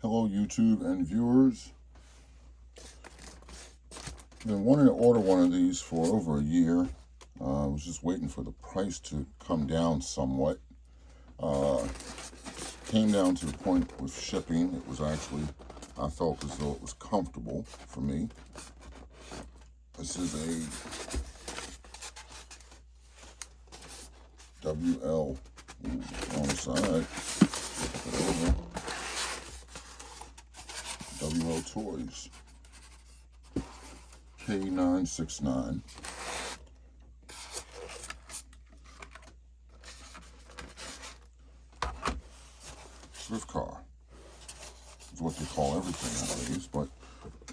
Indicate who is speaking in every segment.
Speaker 1: Hello YouTube and viewers. I've been wanting to order one of these for over a year. I was just waiting for the price to come down somewhat. Came down to the point with shipping. It was actually, I felt as though it was comfortable for me. This is a WL, wrong side, flip it over. WLtoys K969. Thrift car is what they call everything nowadays, but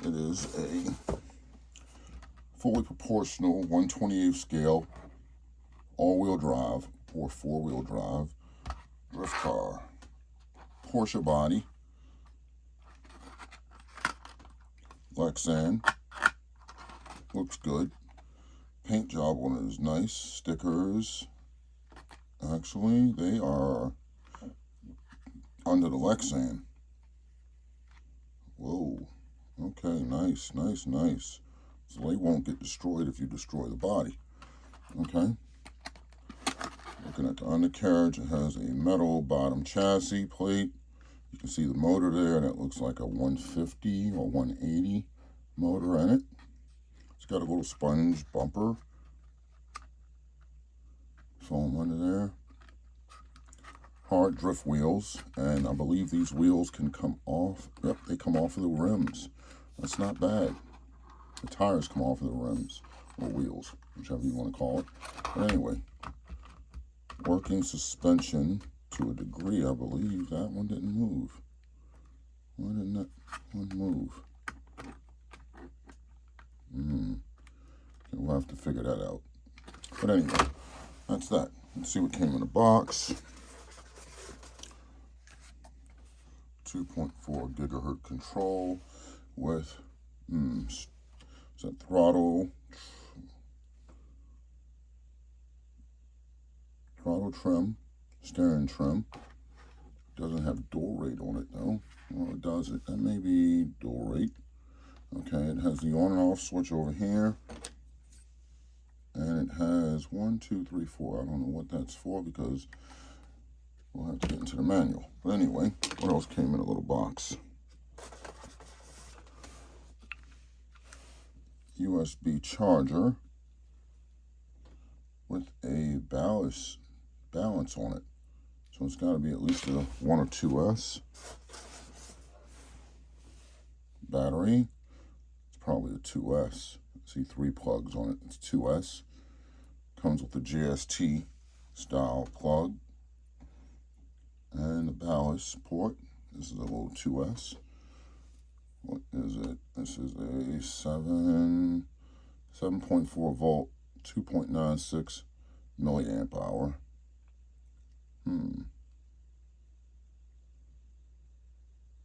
Speaker 1: it is a fully proportional 1/28 scale all-wheel drive or four-wheel drive drift car. Porsche body. Lexan. Looks good. Paint job on it is nice. Stickers. Actually, they are under the Lexan. Whoa. Okay, nice, nice, nice. So they won't get destroyed if you destroy the body. Okay. Looking at the undercarriage, it has a metal bottom chassis plate. You can see the motor there. That looks like a 150 or 180 motor in it. It's got a little sponge bumper foam under there. Hard drift wheels, and I believe these wheels can come off. Yep, they come off of the rims. That's not bad. The tires come off of the rims, or wheels, whichever you want to call it. But anyway, working suspension to a degree, I believe. That one didn't move. Why didn't that one move? Okay, we'll have to figure that out. But anyway, that's that. Let's see what came in the box. 2.4 gigahertz control with is that throttle trim, steering trim. Doesn't have dual rate on it though. Well, it does it. That may be dual rate. Okay, it has the on and off switch over here. And it has 1, 2, 3, 4. I don't know what that's for because we'll have to get into the manual. But anyway, what else came in a little box? USB charger with a balance on it. So it's got to be at least a 1 or 2S. Battery, it's probably a 2S. I see 3 plugs on it. It's 2S. Comes with the GST style plug. And the ballast port. This is a little 2S. What is it? This is a 7.4 volt, 2.96 milliamp hour.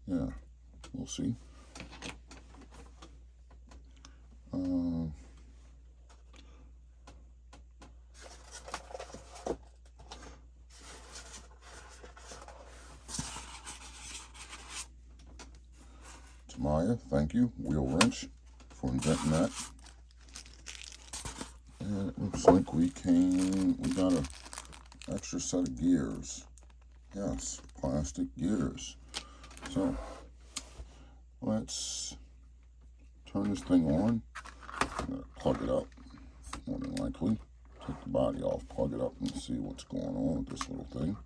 Speaker 1: Yeah, we'll see. Maya, thank you, Wheel Wrench, for inventing that. And it looks like we got an extra set of gears. Yes, plastic gears. So, let's turn this thing on. I'm going to plug it up, more than likely. Take the body off, plug it up, and see what's going on with this little thing.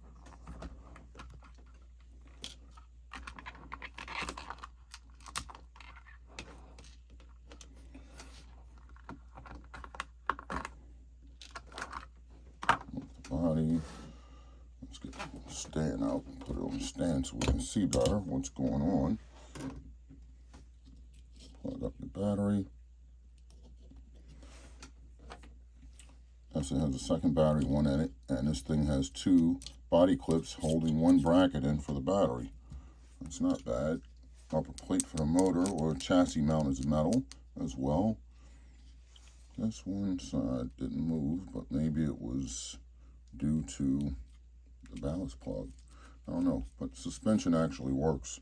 Speaker 1: Body. Let's get the stand out and put it on the stand so we can see better what's going on. Plug up the battery. Yes, it has a second battery, one in it, and this thing has 2 body clips holding 1 bracket in for the battery. That's not bad. Upper plate for the motor, or chassis mount is metal as well. This one side didn't move, but maybe it was due to the ballast plug. I don't know, but suspension actually works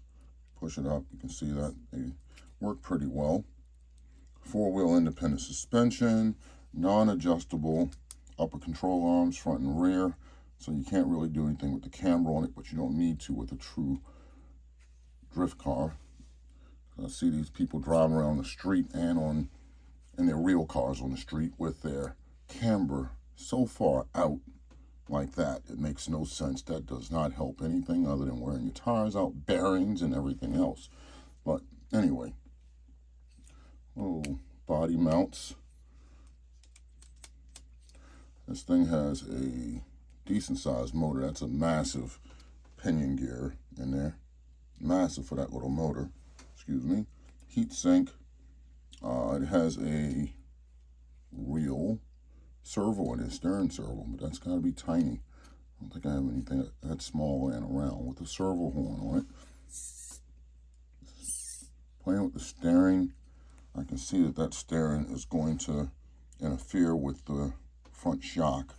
Speaker 1: push it up. You can see that they work pretty well. 4-wheel independent suspension, non-adjustable upper control arms, front and rear. So you can't really do anything with the camera on it, but you don't need to with a true drift car. I see these people driving around the street and in their real cars on the street with their camber so far out like that. It makes no sense. That does not help anything other than wearing your tires out, bearings, and everything else. But anyway, body mounts. This thing has a decent sized motor. That's a massive pinion gear in there. Massive for that little motor. Excuse me. Heat sink. It has a real servo in it, stern servo, but that's got to be tiny. I don't think I have anything that small laying around with a servo horn on it. Playing with the steering, I can see that steering is going to interfere with the front shock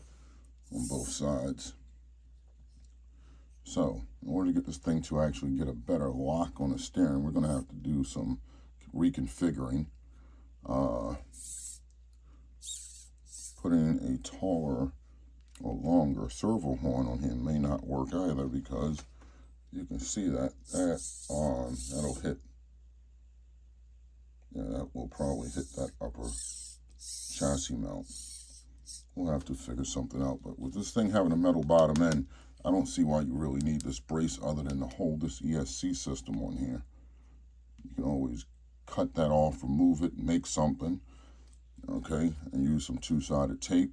Speaker 1: on both sides. So, in order to get this thing to actually get a better lock on the steering, we're going to have to do some reconfiguring. Putting a taller or longer servo horn on here may not work either, because you can see that arm, that'll hit, that will probably hit that upper chassis mount. We'll have to figure something out, but with this thing having a metal bottom end, I don't see why you really need this brace other than to hold this ESC system on here. You can always cut that off, remove it, and make something, okay, and use some two-sided tape.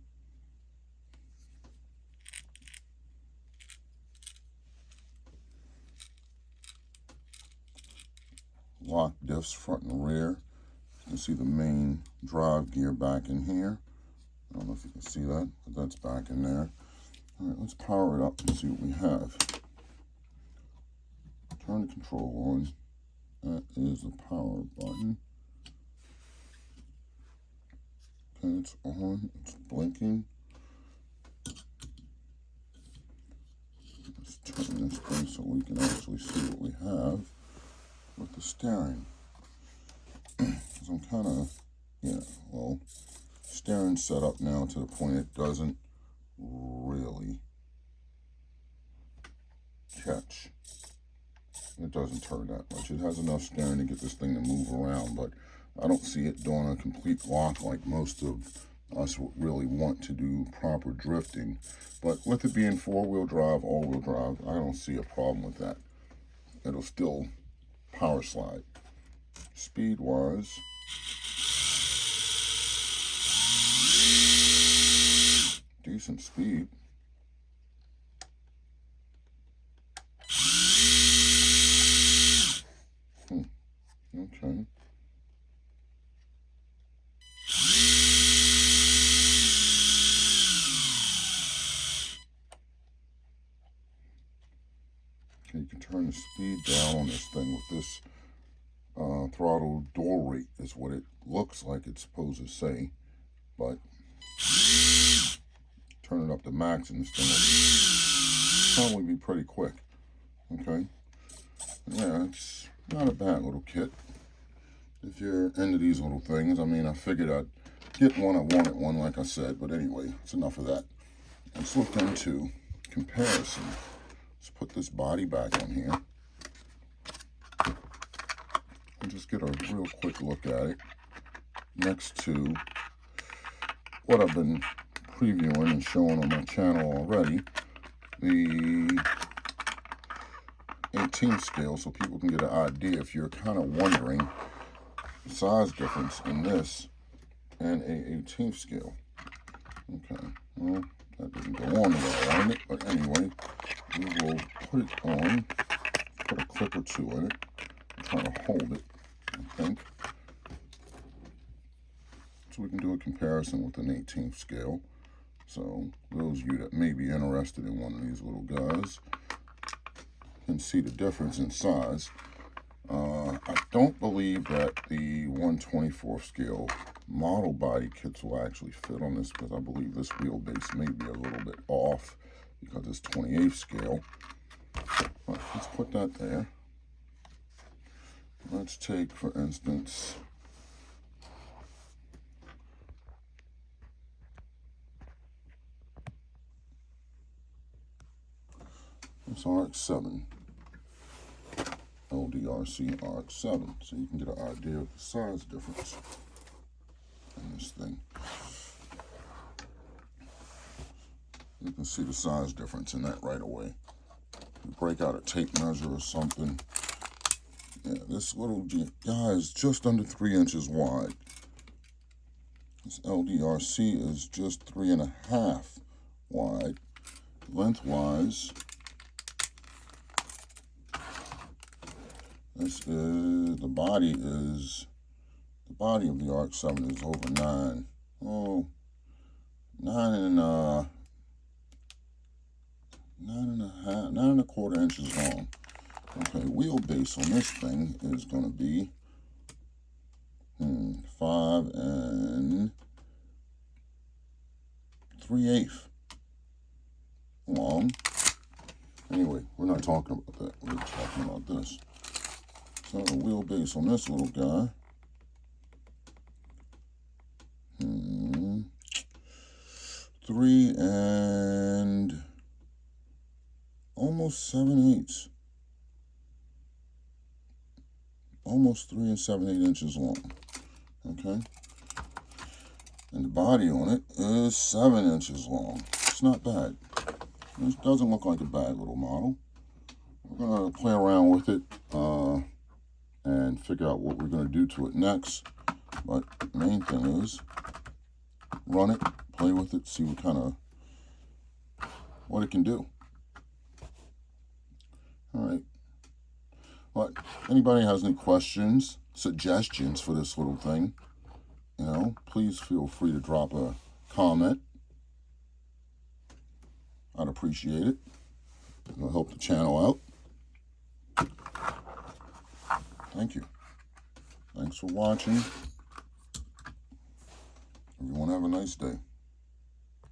Speaker 1: Lock diffs front and rear. You can see the main drive gear back in here. I don't know if you can see that, but that's back in there. All right, let's power it up and see what we have. Turn the control on. That is the power button. Okay, it's on. It's blinking. Let's turn this thing so we can actually see what we have with the steering. Because I'm kind of, steering set up now to the point it doesn't really catch. It doesn't turn that much. It has enough steering to get this thing to move around, but I don't see it doing a complete lock like most of us would really want to do proper drifting. But with it being 4-wheel drive, all-wheel drive, I don't see a problem with that. It'll still power slide. Speed-wise, decent speed. Okay. You can turn the speed down on this thing with this throttle door rate is what it looks like it's supposed to say, but turn it up to max and this thing will probably be pretty quick. Okay. Yeah, it's not a bad little kit. If you're into these little things, I mean, I figured I'd get one. I wanted one, like I said, but anyway, it's enough of that. Let's look into comparison. Let's put this body back on here and just get a real quick look at it next to what I've been previewing and showing on my channel already, the 18th scale, so people can get an idea if you're kind of wondering the size difference in this and a 18th scale. Okay, well, that didn't go on well on it, but anyway, we will put it on, put a clip or two in it, I'm trying to hold it, I think, so we can do a comparison with an 18th scale. So those of you that may be interested in one of these little guys can see the difference in size. I don't believe that the 1/24 scale model body kits will actually fit on this, because I believe this wheelbase may be a little bit off because it's 28th scale. But let's put that there. let's take, for instance, this RX-7, LDRC RX-7, so you can get an idea of the size difference in this thing. You can see the size difference in that right away. You break out a tape measure or something. Yeah, this little guy is just under 3 inches wide. This LDRC is just 3.5 wide. Lengthwise, this is the body of the RX-7 is over 9 and a quarter inches long. Okay, wheelbase on this thing is going to be 5 3/8 long. Anyway, we're not talking about that. We're talking about this. So the wheelbase on this little guy, 3 and almost 7/8. Almost 3 7/8 inches long. Okay. And the body on it is 7 inches long. It's not bad. This doesn't look like a bad little model. We're going to play around with it and figure out what we're going to do to it next. But the main thing is run it, play with it, see what it can do. All right. But anybody has any questions, suggestions for this little thing, please feel free to drop a comment. I'd appreciate it. It'll help the channel out. Thank you. Thanks for watching. Everyone have a nice day.